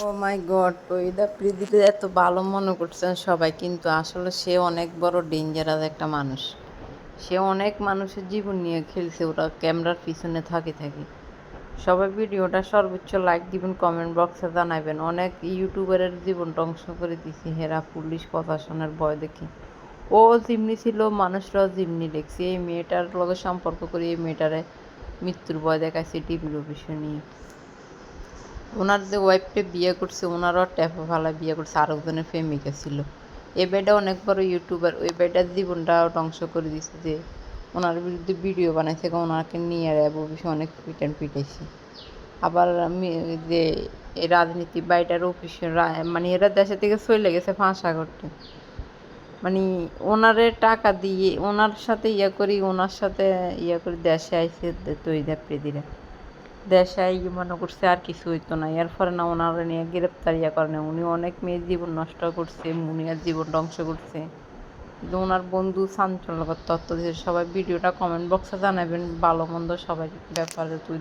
ও মাই god! ওইদা প্রীতিকে এত ভালো মনে করছেন সবাই, কিন্তু আসলে সে অনেক বড় ডেঞ্জারাস একটা মানুষ। সে অনেক মানুষের জীবন নিয়ে খেলছে, ওরা ক্যামেরার পিছনে থাকে। সবাই ভিডিওটা সর্বোচ্চ লাইক দিবেন, কমেন্ট বক্সে জানাবেন। অনেক ইউটিউবারের জীবন ধ্বংস করে দিছে হেরা পুলিশ প্রশাসনের ভয় দেখে। ও যেমনি ছিল মানুষরাও যেমনি দেখছে। এই মেয়েটার লগে সম্পর্ক করে এই মেয়েটারে মৃত্যুর ভয় দেখাইছে টিভির অফিসে নিয়ে। ওনার যে ওয়াইফকে বিয়ে করছে ওনারও ট্যাপা ফালা বিয়ে করছে, আরেকজনের প্রেমিকা ছিল। এই বেটা অনেক বড় ইউটিউবার, ওই বেটার জীবনটা ধ্বংস করে দিচ্ছে যে ওনার বিরুদ্ধে ভিডিও বানাইছে, ওনাকে নিয়ে র্যাব অফিসে অনেক পিটাইছে। আবার আমি যে এই রাজনীতি বা এটার অফিসে মানে এরা দেশে থেকে চলে গেছে ফাঁসা করতে, মানে ওনারে টাকা দিয়ে ওনার সাথে ওনার সাথে করি দেশে আইসে তৈরি প্রেদিরা দেশে মনে করছে আর কিছু হইতো না, এর ফলে না ওনারা নিয়ে গ্রেপ্তার করে না। উনি অনেক মেয়ের জীবন নষ্ট করছে, মুনিয়ার জীবন ধ্বংস করছে। কিন্তু ওনার বন্ধু চাঞ্চল্যকর তথ্য দিয়েছে। সবাই ভিডিওটা কমেন্ট বক্সে জানাবেন ভালো মন্দ সবাই ব্যাপারে তুই